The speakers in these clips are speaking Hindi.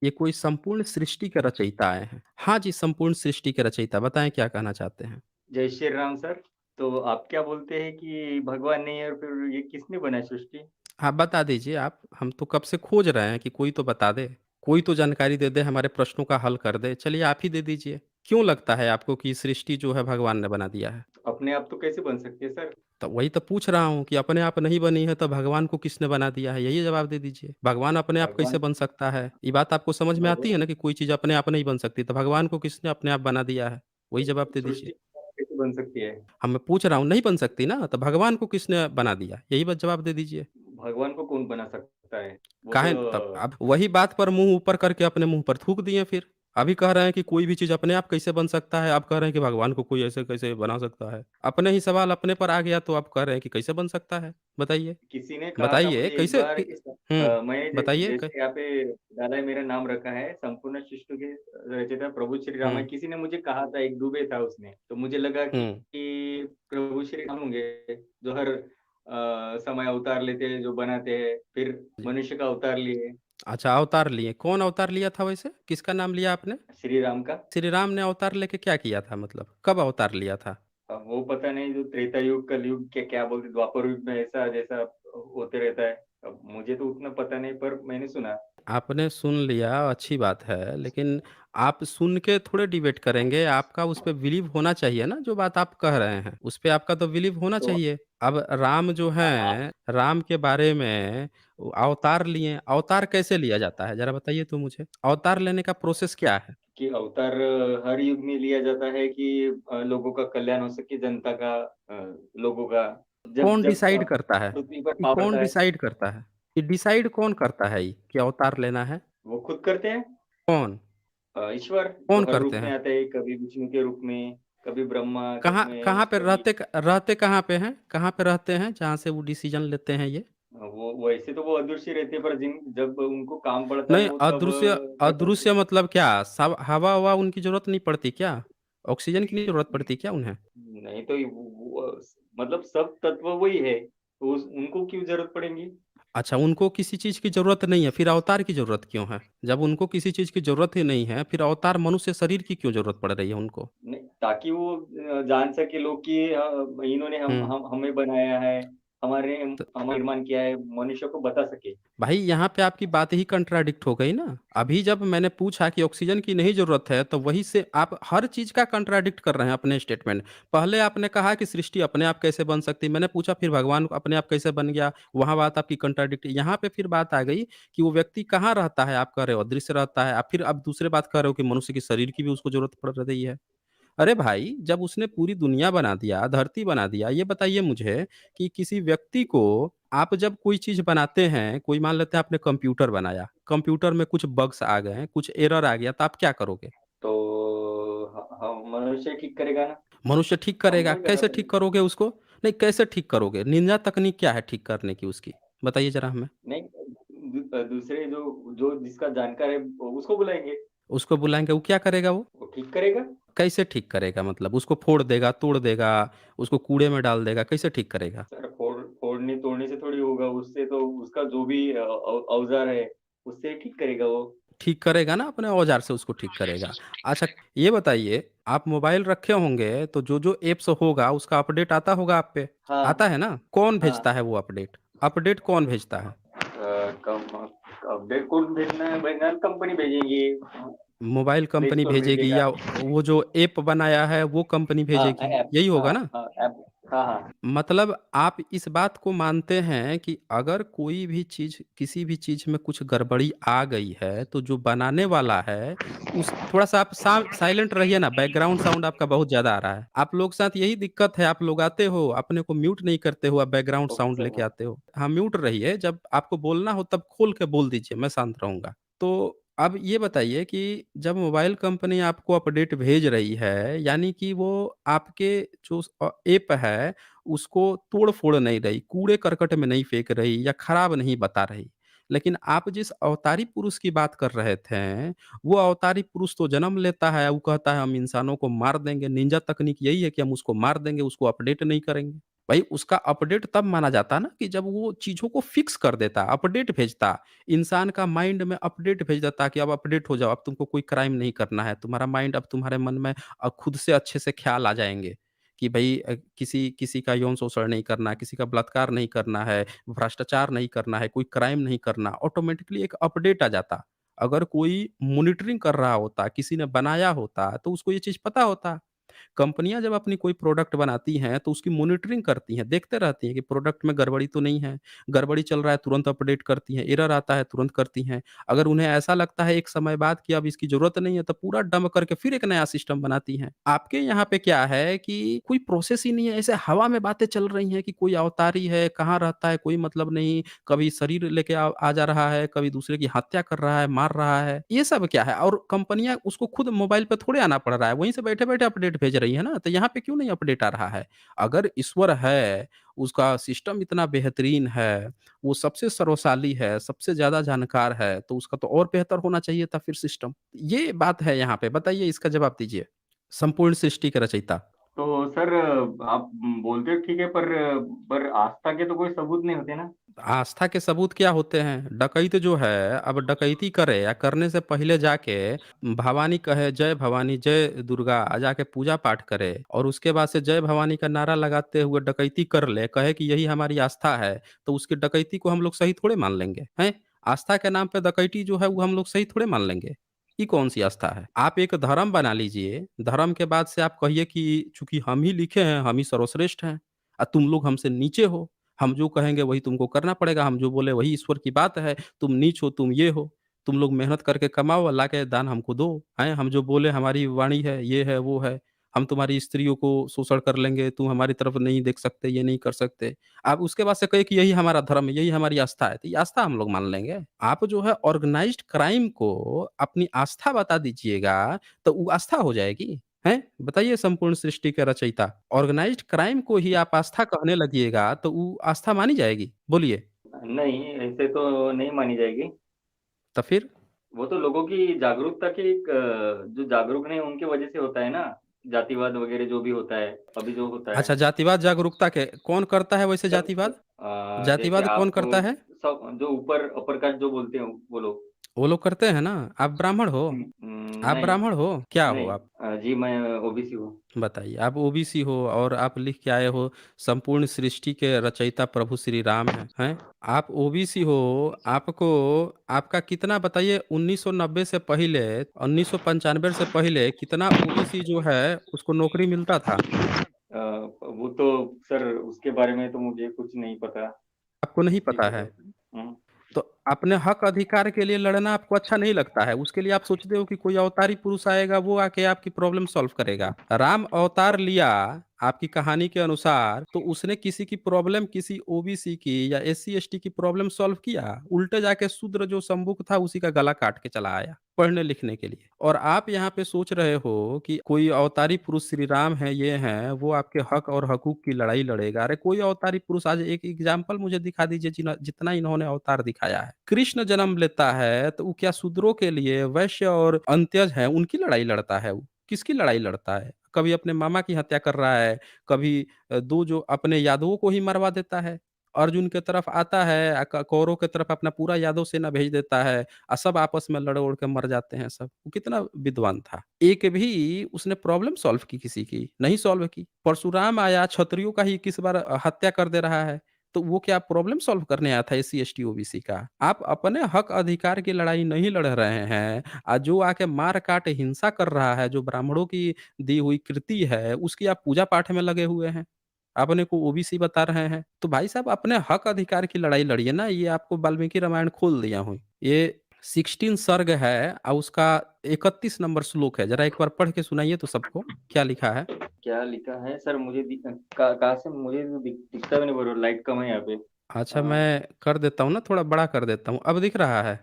ये कोई संपूर्ण सृष्टि के रचयिता आए हैं। हाँ जी, संपूर्ण सृष्टि के रचयिता, बताएँ क्या कहना चाहते हैं? जय श्री राम सर। तो आप क्या बोलते हैं कि भगवान नहीं है और फिर ये किसने बनाई सृष्टि? हाँ, बता दीजिए आप, हम तो कब से खोज रहे हैं कि कोई तो बता दे, कोई तो जानकारी दे दे, हमारे प्रश्नों का हल कर दे। चलिए आप ही दे दीजिए। क्यों लगता है आपको कि सृष्टि जो है भगवान ने बना दिया है? अपने आप तो कैसे बन सकती है सर? तो वही तो पूछ रहा हूँ कि अपने आप नहीं बनी है तो भगवान को किसने बना दिया है? यही जवाब दे दीजिए। भगवान अपने आप कैसे भगवान बन सकता है? ये बात आपको समझ में आती है भगवान ना कि कोई चीज़ अपने आप नहीं बन सकती, तो भगवान को किसने अपने आप बना दिया है? वही जवाब दे दीजिए। सृष्टि कैसे बन सकती है? हाँ, मैं पूछ रहा हूँ, नहीं बन सकती ना, तो भगवान को किसने बना दिया? यही बस जवाब दे दीजिए। भगवान को कौन बना सकता है? वो तो काहे तब अब वही बात पर मुँह ऊपर करके अपने मुँह पर थूक दिए फिर। अभी कह रहे हैं कि कोई भी चीज़ अपने आप कैसे बन सकता है, अब कह रहे हैं कि भगवान को कोई ऐसे कैसे बना सकता है। अपने ही सवाल अपने पर आ गया तो आप कह रहे हैं कि कैसे बन सकता है? बताइए। किसी ने कहा था बताइए मुझे एक कैसे बार कि इस हुँ, मैंने बताइए क जैसे यहाँ पे डाला है मेरा नाम रखा है संपूर्ण सृष्टि के रचयिता प्रभु श्री राम है। हुँ, किसी ने मुझे कहा था एक दुबे था उसने, तो मुझे लगा हुँ। कि प्रभु श्री राम होंगे जो हर समय अवतार लेते हैं, जो बनाते हैं, फिर जी। मनुष्य का अवतार लिए अच्छा अवतार लिए, कौन अवतार लिया था वैसे? किसका नाम लिया आपने? श्री राम का। श्री राम ने अवतार लेके क्या किया था मतलब? कब अवतार लिया था? अब वो पता नहीं जो त्रेता युग, कलयुग क्या क्या बोलते द्वापर युग में ऐसा जैसा होते रहता है। अब मुझे तो उतना पता नहीं पर मैंने सुना। आपने सुन लिया, अच्छी बात है, लेकिन आप सुन के थोड़े डिबेट करेंगे, आपका उस पे बिलीव होना चाहिए ना, जो बात आप कह रहे हैं, उस पे आपका तो बिलीव होना तो चाहिए। अब राम जो आप हैं, राम के बारे में अवतार लिए, अवतार कैसे लिया जाता है? ज़रा बताइए तो मुझे? अवतार लेने का प्रोसेस क्या है? कि अवतार हर युग में लिया जाता है कि लोगों का कल्याण हो सके, जनता का लोगों का। जब कौन जब डिसाइड करता है? पृथ्वी पर ये पाप कौन बढ़ता है, डिसाइड करता है? ये डिसाइड कौन करता है ये, कि अवतार लेना है? वो खुद करते हैं। कौन? ईश्वर जो कौन हर करते रूप में हैं? आते हैं, कभी विष्णु के रूप में, कभी ब्रह्मा कहाँ में, कहाँ पे कभी रहते कहाँ पे हैं? कहाँ पे रहते हैं, जहाँ से वो डिसीज़न लेते हैं ये? वो वैसे तो वो अदृश्य रहते हैं पर जिन जब उनको काम पड़ता है नहीं, वो तब अदृश्य निकलते अदृश्य मतलब क्या? सब हवा-ववा उनकी ज़रूरत नहीं पड़ती क्या? ऑक्सीजन की नहीं ज़रूरत पड़ती क्या उन्हें? नहीं तो वो मतलब सब तत्व वही है, तो उनको क्यों जरूरत पड़ेगी? अच्छा, उनको किसी चीज़ की ज़रूरत नहीं है, फिर अवतार की ज़रूरत क्यों है? जब उनको किसी चीज़ की ज़रूरत ही नहीं है, फिर अवतार मनुष्य शरीर की क्यों ज़रूरत पड़ रही है उनको? नहीं, ताकि वो जान सके लोग कि इन्होंने हुँ। हम हमें बनाया है, हमारे त हमारा निर्माण किया है, मनुष्य को बता सके। भाई यहाँ पे आपकी बात ही कंट्राडिक्ट हो गई ना। अभी जब मैंने पूछा कि ऑक्सीजन की नहीं ज़रूरत है, तो वहीं से आप हर चीज़ का कंट्राडिक्ट कर रहे हैं अपने स्टेटमेंट। पहले आपने कहा कि सृष्टि अपने आप कैसे बन सकती है, मैंने पूछा फिर भगवान अपने आप कैसे बन गया, वहाँ बात आपकी कंट्राडिक्ट यहाँ पे फिर बात आ गई कि वो व्यक्ति कहाँ रहता है, आप कह रहे हो अदृश्य रहता है, आप फिर अब दूसरे बात कह रहे हो कि मनुष्य के शरीर की भी उसको ज़रूरत पड़ रही है। अरे भाई, जब उसने पूरी दुनिया बना दिया, धरती बना दिया, ये बताइए मुझे कि किसी व्यक्ति को आप जब कोई चीज़ बनाते हैं, कोई मान लेते हैं आपने कंप्यूटर बनाया, कंप्यूटर में कुछ बग्स आ गए, कुछ एरर आ गया, तो आप क्या करोगे? तो मनुष्य ठीक करेगा ना, मनुष्य ठीक हम करेगा, थोड़ी करना कैसे ठीक पड़ेगा। करोगे उसको? नहीं, कैसे ठीक करोगे? निंजा तकनीक क्या है ठीक करने की उसकी? बताइए ज़रा हमें। नहीं, दूसरे जो जो जिसका जानकार है उसको बुलाएंगे, उसको बुलाएँगे, वो क्या करेगा वो? वो ठीक करेगा। कैसे ठीक करेगा मतलब? उसको फोड़ देगा, तोड़ देगा, उसको कूड़े में डाल देगा, कैसे ठीक करेगा? सर फोड़ने तोड़ने से थोड़ी होगा, उससे तो उसका जो भी औजार है उससे ठीक करेगा वो। ठीक करेगा ना, अपने औज़ार से उसको ठीक करेगा। अच्छा, ये बताइए, आप मोबाइल रखे होंगे तो जो-जो ऐप्स होगा उसका अपडेट आता होगा आप पे? हाँ, आता है ना? कौन हाँ। भेजता है वो अपडेट? अपडेट कौन भेजता है? कम अपडेट कौन भेजना है कंपनी भेजेगी, मोबाइल प्ले कंपनी स्टोर भेजेगी भेजेगा। या वो जो ऐप बनाया है वो कंपनी हाँ, भेजेगी? ऐप। यही हाँ, होगा ना? हाँ, ऐप। हाँ, हाँ। मतलब आप इस बात को मानते हैं कि अगर कोई भी चीज़ किसी भी चीज़ में कुछ गड़बड़ी आ गई है, तो जो बनाने वाला है, उस थोड़ा-सा आप साइलेंट रहिए ना, बैकग्राउंड साउंड आपका बहुत ज़्यादा आ रहा है। आप लोग के साथ यही दिक्कत है, आप लोग आते हो, अपने को म्यूट नहीं करते हो, आप बैकग्राउंड ओके साउंड सर, लेके हाँ। आते हो। हाँ, म्यूट रहिए, जब आपको बोलना हो तब खोल के बोल दीजिए, मैं शांत रहूँगा। तो अब ये बताइए कि जब मोबाइल कंपनी आपको अपडेट भेज रही है, यानी कि वो आपके जो ऐप है उसको तोड़-फोड़ नहीं रही, कूड़े-करकट में नहीं फेंक रही या खराब नहीं बता रही। लेकिन आप जिस अवतारी पुरुष की बात कर रहे थे, वो अवतारी पुरुष तो जन्म लेता है, वो कहता है हम इंसानों को मार देंगे, निंजा तकनीक यही है कि हम उसको मार देंगे, उसको अपडेट नहीं करेंगे। भाई उसका अपडेट तब माना जाता ना कि जब वो चीज़ों को फिक्स कर देता, अपडेट भेजता। इंसान का माइंड में अपडेट भेज देता कि अब अपडेट हो जाओ, अब तुमको कोई क्राइम नहीं करना है। तुम्हारा माइंड अब तुम्हारे मन में खुद से अच्छे से ख़्याल आ जाएँगे कि भई किसी किसी का यौन शोषण नहीं करना, किसी का बलात्कार नहीं करना है, भ्रष्टाचार नहीं करना है, कोई क्राइम नहीं करना। ऑटोमैटिकली एक अपडेट आ जाता। अगर कोई मॉनिटरिंग कर रहा होता, किसी ने बनाया होता, तो उसको ये चीज़ पता होता। कंपनियाँ जब अपनी कोई प्रोडक्ट बनाती हैं, तो उसकी मॉनिटरिंग करती हैं, देखते रहती हैं कि प्रोडक्ट में गड़बड़ी तो नहीं है। गड़बड़ी चल रहा है, तुरंत अपडेट करती हैं, एरर आता है, तुरंत करती हैं। अगर उन्हें ऐसा लगता है एक समय बाद कि अब इसकी ज़रूरत नहीं है, तो पूरा डंप करके फिर एक नया सिस्टम बनाती हैं। आपके यहाँ पे क्या है कि कोई प्रोसेस ही नहीं है, ऐसे हवा में बातें चल रही हैं कि कोई अवतारी है, कहाँ रहता है, कोई मतलब नहीं, कभी शरीर लेके आ जा रहा है, कभी दूसरे की हत्या कर रहा है, मार रहा है। ये सब क्या है? और कंपनियाँ उसको खुद मोबाइल पे थोड़े आना पड़ रहा है, वहीं से बैठे-बैठे अपडेट भेज रही है ना, तो यहाँ पे क्यों नहीं अपडेट आ रहा है? अगर ईश्वर है, उसका सिस्टम इतना बेहतरीन है, वो सबसे सर्वशाली है, सबसे ज़्यादा जानकार है, तो उसका तो और बेहतर होना चाहिए था फिर सिस्टम। ये बात है यहाँ पे, बताइए इसका जवाब दीजिए। संपूर्ण सृष्टि के रचयिता। तो सर आप बोलते हो ठीक है, पर आस्था के तो कोई सबूत नहीं होते ना? आस्था के सबूत क्या होते हैं? डकैत जो है, अब डकैती करे या करने से पहले जाके भवानी कहे, "जय भवानी, जय दुर्गा" जाके पूजा पाठ करे और उसके बाद से जय भवानी का नारा लगाते हुए डकैती कर ले, कहे कि यही हमारी आस्था है, तो उसकी डकैती को हम लोग सही थोड़े मान लेंगे, हैं? आस्था के नाम पे डकैती जो है, वो हम लोग सही थोड़े मान लेंगे। ये कौन-सी आस्था है? आप एक धर्म बना लीजिए, धर्म के बाद से आप कहिए कि चूँकि हम ही लिखे हैं, हम ही सर्वश्रेष्ठ हैं तुम लोग हमसे नीचे हो। हम जो कहेंगे वही तुमको करना पड़ेगा, हम जो बोले वही ईश्वर की बात है, तुम नीच हो, तुम ये हो, तुम लोग मेहनत करके कमाओ, अल्लाह के दान हमको दो, हैं? हम जो बोले हमारी वाणी है, ये है, वो है, हम तुम्हारी स्त्रियों को शोषण कर लेंगे, तुम हमारी तरफ नहीं देख सकते, ये नहीं कर सकते। आप उसके बाद से कहे कि यही हमारा धर्म है, यही हमारी आस्था है, तो ये आस्था हम लोग मान लेंगे? आप जो है ऑर्गेनाइज़्ड क्राइम को अपनी आस्था बता दीजिएगा, तो वो आस्था हो जाएगी, हैं? बताइए संपूर्ण सृष्टि के रचयिता। ऑर्गेनाइज़्ड क्राइम को ही आप आस्था कहने लगिएगा, तो वो आस्था मानी जाएगी? बोलिए। नहीं, ऐसे तो नहीं मानी जाएगी। तो फिर? वो तो लोगों की जागरूकता की एक जो जागरूक नहीं उनकी वजह से होता है ना, जातिवाद वगैरह जो भी होता है, अभी जो होता है। अच्छा जातिवाद जागरूकता के कौन करता है वैसे सब जातिवाद? जैसे जातिवाद कौन आप करता है? सब जो ऊपर अपर कास्ट जो बोलते हैं वो लोग। वो लोग करते हैं ना। आप ब्राह्मण हो? आप नहीं, ब्राह्मण हो? क्या हो नहीं आप? जी मैं ओबीसी हूँ। बताइए। आप ओबीसी हो और आप लिख के आए हो संपूर्ण सृष्टि के रचयिता प्रभु श्री राम हैं? आप ओबीसी हो, आपको आपका कितना बताइए 1990 से पहले 1995 से पहले कितना ओबीसी जो है उसको नौकरी मिलता था? वो तो सर उसके बारे में तो मुझे कुछ नहीं पता, आपको नहीं नहीं पता पता। है। तो अपने हक अधिकार के लिए लड़ना आपको अच्छा नहीं लगता है, उसके लिए आप सोचते हो कि कोई अवतारी पुरुष आएगा, वो आके आपकी प्रॉब्लम सॉल्व करेगा। राम अवतार लिया आपकी कहानी के अनुसार, तो उसने किसी की प्रॉब्लम, किसी ओबीसी की या एससी-एसटी की प्रॉब्लम सॉल्व किया? उल्टे जाके शूद्र जो संबुक था, उसी का गला काट के चला आया, पढ़ने-लिखने के लिए। और आप यहाँ पे सोच रहे हो कि कोई अवतारी पुरुष श्री राम हैं, ये हैं, वो आपके हक और हकूक की लड़ाई लड़ेगा। अरे कोई अवतारी पुरुष आज एक एग्ज़ाम्पल मुझे दिखा दीजिए जितना इन्होंने अवतार दिखाया है। कृष्ण जन्म लेता है, तो वो क्या शूद्रों के लिए वैश्य और अंत्यज हैं, उनकी लड़ाई लड़ता है वो? किसकी लड़ाई लड़ता है? कभी अपने मामा की हत्या कर रहा है, कभी 2 जो अपने यादवों को ही मरवा देता है। अर्जुन के तरफ आता है कौरवों की तरफ अपना पूरा यादव सेना भेज देता है सब आपस में लड़ उड़ के मर जाते हैं सब। वो कितना विद्वान था। एक भी उसने प्रॉब्लम सॉल्व की किसी की? नहीं सॉल्व की। परशुराम आया क्षत्रियों का ही किस बार हत्या कर दे रहा है। तो वो क्या प्रॉब्लम सॉल्व करने आया था एससी, एसटी, ओबीसी का? आप अपने हक अधिकार की लड़ाई नहीं लड़ रहे हैं। जो आके मार-काट हिंसा कर रहा है, जो ब्राह्मणों की दी हुई कृति है, उसकी आप पूजा-पाठ में लगे हुए हैं। अपने को ओबीसी बता रहे हैं। तो भाई साहब अपने हक अधिकार की लड़ाई लड़िए ना, ये आपको वाल्मीकि रामायण खोल दिया हूँ। ये 16 सर्ग है और उसका 31 नंबर श्लोक है। ज़रा एक बार पढ़ के सुनाइए तो सबको, क्या लिखा है? क्या लिखा है सर? मुझे कहाँ से मुझे तो दिखता भी नहीं, बोलो लाइट कम है यहाँ पे। अच्छा मैं कर देता हूँ ना, थोड़ा बड़ा कर देता हूँ। अब दिख रहा है?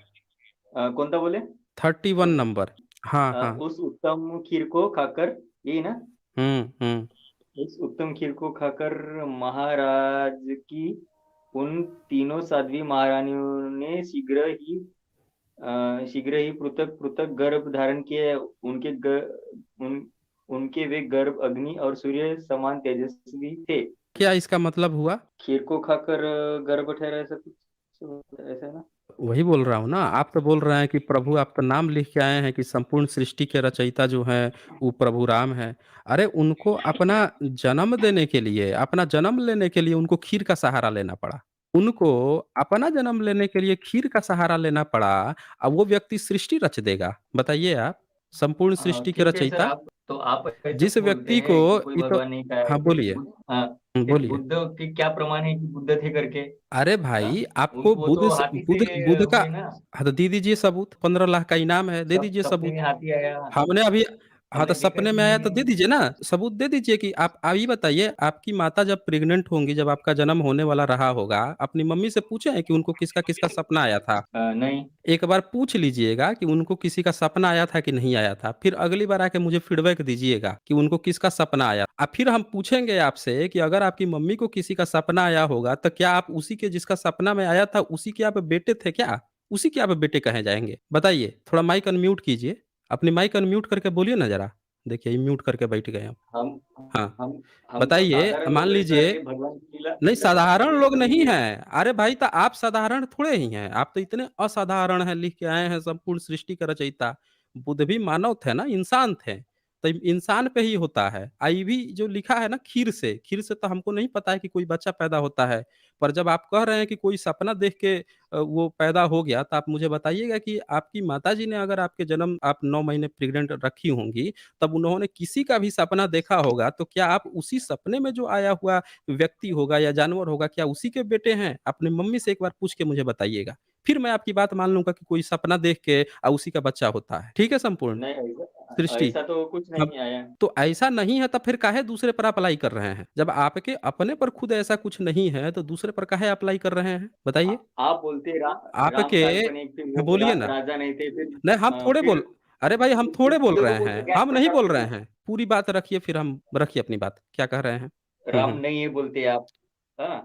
कौन सा बोले? 31 कौन सा? नंबर। हाँ, हाँ। उस उत्तम खीर को खाकर, यही ना? हुँ। उस उत्तम खीर को खाकर महाराज की उन तीनों साध्वी महारानियों ने शीघ्र ही पृथक पृथक गर्भ धारण किए। उनके वे गर्भ अग्नि और सूर्य समान तेजस्वी थे। क्या इसका मतलब हुआ? खीर को खाकर गर्भ ठहरा, ऐसा कुछ ऐसा है ना? वही बोल रहा हूँ ना, आप तो बोल रहे हैं कि प्रभु, आप तो नाम लिख के आए हैं कि संपूर्ण सृष्टि के रचयिता जो हैं वो प्रभु राम हैं। अरे उनको अपना जन्म देने के लिए, अपना जन्म लेने के लिए उनको खीर का सहारा लेना पड़ा। उनको अपना जन्म लेने के लिए खीर का सहारा लेना पड़ा। अब वो व्यक्ति सृष्टि रच देगा? बताइए आप, संपूर्ण सृष्टि के ठीक है सर, रचयिता आप ऐसा जिस बोलते व्यक्ति को, हैं कि कोई ये तो, भगवान नहीं कहा है, हाँ बोलिए, हाँ, फिर बोलिए। बुद्ध के क्या प्रमाण है कि बुद्ध थे करके? अरे हाँ, भाई, आपको वो बुध तो से हाथी से बुध बुध का, हुए ना। हाँ तो दे दीजिए सबूत, 15 लाख का इनाम है, दे दीजिए सपने सबूत। में हाथी आया, हमने अभी, हाँ तो हमने देखा सपने कि में आया तो मैंने। दे दीजिए ना, सबूत दे दीजिए कि आप ये बताइए, आपकी माता जब प्रेग्नेंट होंगी, जब आपका जन्म होने वाला रहा होगा, अपनी मम्मी से पूछे हैं कि उनको किसका किसका सपना आया था? नहीं। एक बार पूछ लीजिएगा कि उनको किसी का सपना आया था कि नहीं आया था, फिर अगली बार आके मुझे फीडबैक दीजिएगा कि उनको किसका सपना आया। फिर हम पूछेंगे आपसे कि अगर आपकी मम्मी को किसी का सपना आया होगा, तो क्या आप उसी के जिसका सपना में आया था, उसी के आप बेटे थे क्या? उसी के आप बेटे कहे जाएंगे? बताइए, थोड़ा माइक अनम्यूट कीजिए, अपनी माइक अनम्यूट करके बोलिए ना जरा। देखिए म्यूट करके बैठ गए हम। हम हाँ, हम हम तो बताइए, साधारण मान लोग हैं लीजिए, सर, ये भगवान की लीला नहीं लीला समझ साधारण लोग नहीं समझिए। हैं। अरे भाई, तो आप साधारण थोड़े ही हैं, आप तो इतने असाधारण हैं, लिख के आए हैं संपूर्ण सृष्टि का रचयिता। बुद्ध भी मानव थे ना, इंसान थे, तो इंसान पे ही होता है। आई भी जो लिखा है ना, खीर से तो हमको नहीं पता है कि कोई बच्चा पैदा होता है। पर जब आप कह रहे हैं कि कोई सपना देख के वो पैदा हो गया, तो आप मुझे बताइएगा कि आपकी माताजी ने, अगर आपके जन्म, आप 9 महीने प्रेग्नेंट रखी होंगी, तब उन्होंने किसी का भी सपना देखा होगा, तो क्या आप उसी सपने में जो आया हुआ व्यक्ति होगा या जानवर होगा, क्या उसी के बेटे हैं? अपनी मम्मी से एक बार पूछ के मुझे बताइएगा। फिर मैं आपकी बात मान लूँगा कि कोई सपना देख के उसी का बच्चा होता है। ठीक है संपूर्ण नहीं, ऐसा सृष्टि? ऐसा तो कुछ अब नहीं आया। तो ऐसा नहीं है, तब फिर काहे दूसरे पर अप्लाई कर रहे हैं? जब आपके अपने पर खुद ऐसा कुछ नहीं है, तो दूसरे पर काहे अप्लाई कर रहे हैं? बताइए। आप बोलते राम आपके, काल्पनिक थे, वो बोलिए ना। राजा नहीं थे, फिर नहीं हम थोड़े फिर बोल, अरे भाई हम थोड़े बोल बुद्ध को रहे बुद्ध हैं, ज्ञान हम नहीं प्रकाश बोल थे रहे ना। हैं। पूरी बात रखिए, फिर हम रखिए अपनी बात, क्या कह रहे हैं? राम हुँ, नहीं ये बोलते आप। हाँ,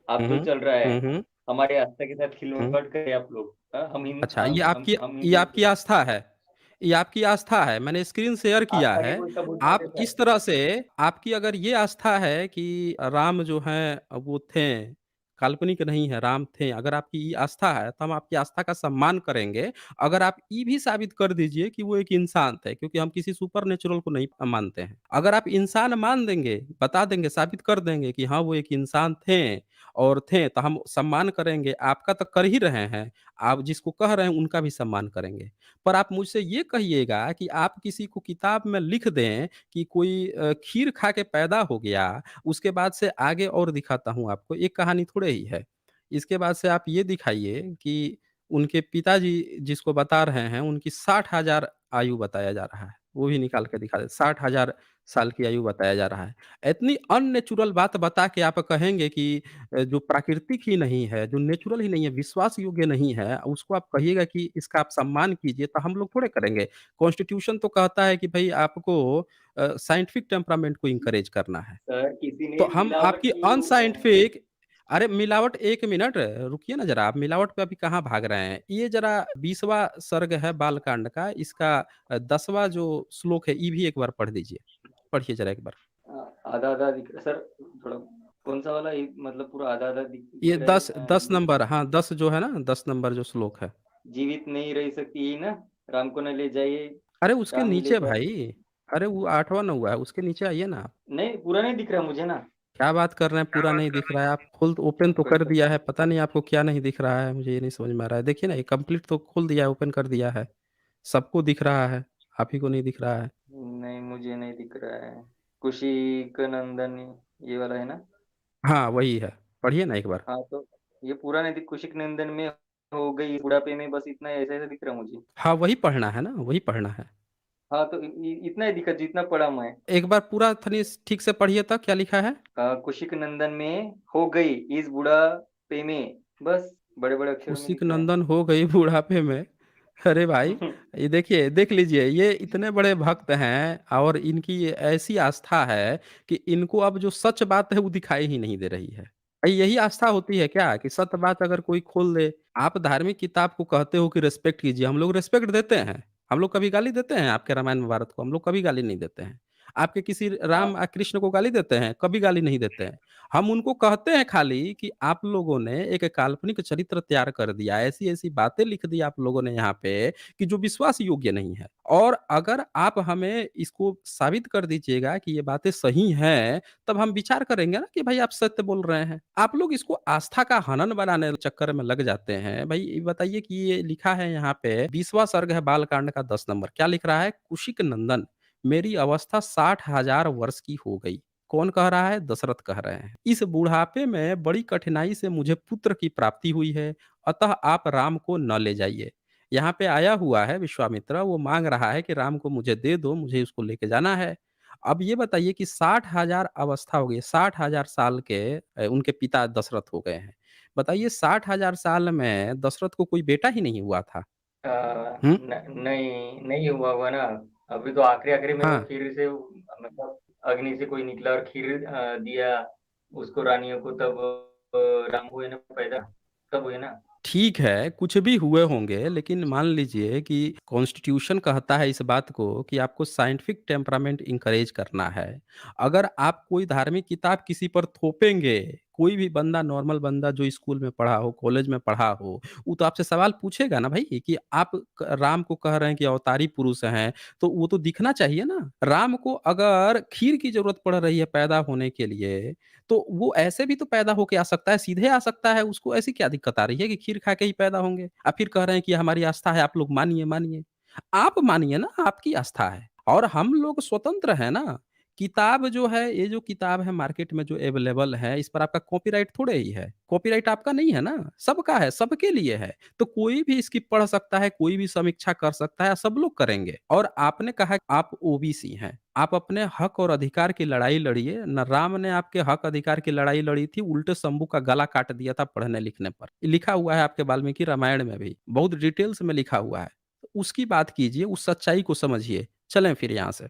आप हुँ, जो हुँ, चल रहा है, हुँ, हुँ, हमारे आस्था के साथ हुँ। खिलवाड़ करे आप लोग। हाँ, अच्छा, हम ये हिंदू। आपकी आस्था है। ये आपकी आस्था है, मैंने स्क्रीन शेयर किया आस्था के है। कोई सबूत नहीं आप देता है। किस तरह से, आपकी अगर ये आस्था है कि राम जो हैं वो थे, काल्पनिक नहीं है, राम थे, अगर आपकी ये आस्था है, तो हम आपकी आस्था का सम्मान करेंगे। अगर आप ये भी साबित कर दीजिए कि वो एक इंसान थे, क्योंकि हम किसी सुपरनैचुरल को नहीं मानते हैं। अगर आप इंसान मान देंगे, बता देंगे, साबित कर देंगे कि हाँ, वो एक इंसान थे, तो हम सम्मान करेंगे। आपका तो कर ही रहे हैं, आप जिसको कह रहे हैं उनका भी सम्मान करेंगे। पर आप मुझसे ये कहिएगा कि आप किसी को किताब में लिख दें कि कोई खीर खा के पैदा हो गया, उसके बाद से आगे और दिखाता हूँ आपको, एक कहानी थोड़े ही है। इसके बाद से आप ये दिखाइए कि उनके पिताजी जिसको बता रहे हैं, उनकी 60,000 आयु बताया जा रहा है। वो भी निकाल के दिखा दें, 60,000 साल की आयु बताया जा रहा है। इतनी अननेचुरल बात बता के आप कहेंगे कि जो प्राकृतिक ही नहीं है, जो नेचुरल ही नहीं है, विश्वास योग्य नहीं है, उसको आप कहिएगा कि इसका आप सम्मान कीजिए, तो हम लोग थोड़े करेंगे। कॉन्स्टिट्यूशन तो कहता है कि भई आपको साइंटिफिक टेम्परामेंट को एनकरेज करना है। सर, किसी तो ने हम मिलावट आपकी की होगा। अनसाइंटिफिक, अरे मिलावट, 1 मिनट रुकिए ना ज़रा, आप मिलावट पे अभी कहाँ भाग रहे हैं? ये ज़रा 20वाँ सर्ग है बालकांड का, इसका 10वाँ जो श्लोक है, ये भी एक बार पढ़ दीजिए। पढ़िए ज़रा एक बार। आधा आधा दिख रहा सर, थोड़ा कौन सा वाला, मतलब पूरा आधा आधा दिख ये रहा 10 है। नंबर, हाँ 10 जो है ना, 10 नंबर जो श्लोक है। जीवित नहीं रह सकती, यही ना? राम को न ले जाइए, अरे उसके राम ही ले नीचे जाए। भाई, अरे वो 8वाँ 9वाँ है, उसके नीचे आइए ना आप। नहीं, पूरा नहीं दिख रहा मुझे ना। क्या बात कर रहे हैं, पूरा नहीं दिख रहा है? आप खोल ओपन तो कोई कर दिया पता है, पता नहीं आपको क्या नहीं दिख रहा है, मुझे ये नहीं समझ में आ रहा है। देखिए ना, ये कंप्लीट तो खोल दिया है, ओपन कर दिया है। सबको दिख रहा है, आप ही को नहीं दिख रहा है। नहीं, मुझे नहीं दिख रहा है। कुशिक नंदन, ये वाला है ना? हाँ, वही है। पढ़िए ना एक बार। हाँ, तो ये पूरा नहीं दिख, कुशिक नंदन में हो गई बुढ़ापे में, बस इतना ऐसा ऐसा दिख रहा मुझे। हाँ, वही पढ़ना है ना, वही पढ़ना है। हाँ, तो इतना ही दिखा जितना पढ़ा मैं। एक बार पूरा थनी ठीक से पढ़िए तो क्या लिखा है? कुशिक नंदन में हो गई इस बुढ़ापे में, बस बड़े बड़े अक्षरों में कौशिक दिख रहा है। नंदन हो गई बुढ़ापे में। अरे भाई, ये देखिए, देख लीजिए, ये इतने बड़े भक्त हैं और इनकी ये ऐसी आस्था है कि इनको अब जो सच बात है वो दिखाई ही नहीं दे रही है। यही आस्था होती है क्या कि सत्य बात अगर कोई खोल दे? आप धार्मिक किताब को कहते हो कि रिस्पेक्ट कीजिए, हम लोग रिस्पेक्ट देते हैं। हम लोग कभी गाली देते हैं आपके रामायण महाभारत को? हम लोग कभी गाली नहीं देते हैं। आपके किसी हाँ, राम कृष्ण को गाली देते हैं? कभी गाली नहीं देते हैं। हम उनको कहते हैं खाली कि आप लोगों ने एक काल्पनिक चरित्र तैयार कर दिया, ऐसी-ऐसी बातें लिख दी आप लोगों ने यहाँ पे कि जो विश्वास योग्य नहीं है। और अगर आप हमें इसको साबित कर दीजिएगा कि ये बातें सही हैं, तब हम विचार करेंगे ना कि भाई आप सत्य बोल रहे हैं। आप लोग इसको आस्था का हनन बनाने चक्कर में लग जाते हैं। भाई ये बताइए कि ये लिखा है यहाँ पे 20वाँ सर्ग है बालकांड का 10 नंबर। क्या लिख रहा है? कुशिक नंदन, मेरी अवस्था 60,000 वर्ष की हो गई। कौन कह रहा है? दशरथ कह रहे हैं। इस बुढ़ापे में बड़ी कठिनाई से मुझे पुत्र की प्राप्ति हुई है, अतः आप राम को न ले जाइए। यहाँ पे आया हुआ है विश्वामित्र, वो माँग रहा है कि राम को मुझे दे दो, मुझे उसको लेके जाना है। अब ये बताइए कि 60,000 अवस्था हो गई, 60,000 साल के उनके पिता दशरथ हो गए हैं। बताइए 60,000 साल में दशरथ को कोई बेटा ही नहीं हुआ था। अ, हुँ? नहीं नहीं हुआ हुआ ना। अभी तो आखिरी-आखिरी में वो हाँ। खीर से मतलब अग्नि से कोई निकला और खीर दिया उसको रानियों को, तब राम हुए ना पैदा, तब हुए ना। ठीक है, कुछ भी हुए होंगे, लेकिन मान लीजिए कि कॉन्स्टिट्यूशन कहता है इस बात को कि आपको साइंटिफिक टेम्परामेंट एनकरेज करना है। अगर आप कोई धार्मिक किताब किसी पर थोपेंगे, कोई भी बंदा नॉर्मल बंदा जो स्कूल में पढ़ा हो, कॉलेज में पढ़ा हो, वो तो आपसे सवाल पूछेगा ना भाई कि आप क राम को कह रहे हैं कि अवतारी पुरुष हैं, तो वो तो दिखना चाहिए ना। राम को अगर खीर की ज़रूरत पड़ रही है पैदा होने के लिए, तो वो ऐसे भी तो पैदा होके आ सकता है, सीधे आ सकता है, उसको ऐसी क्या दिक्कत आ रही है कि खीर खा के ही पैदा होंगे? आप फिर कह रहे हैं कि हमारी आस्था है, आप लोग मानिए, मानिए। आप मानिए ना, आपकी आस्था है और हम लोग स्वतंत्र हैं ना। किताब जो है, ये जो किताब है मार्केट में जो अवेलेबल है, इस पर आपका कॉपीराइट थोड़े ही है। कॉपीराइट आपका नहीं है ना, सबका है, सबके लिए है। तो कोई भी इसकी पढ़ सकता है, कोई भी समीक्षा कर सकता है, सब लोग करेंगे। और आपने कहा आप ओबीसी हैं, आप अपने हक और अधिकार की लड़ाई लड़िए, ना राम ने आपके हक अधिकार की लड़ाई लड़ी थी, उल्टे शंभू का गला काट दिया था पढ़ने-लिखने पर। लिखा हुआ है आपके वाल्मीकि रामायण में भी, बहुत डिटेल्स में लिखा हुआ है। उसकी बात कीजिए, उस सच्चाई को समझिए। चलें फिर यहाँ से।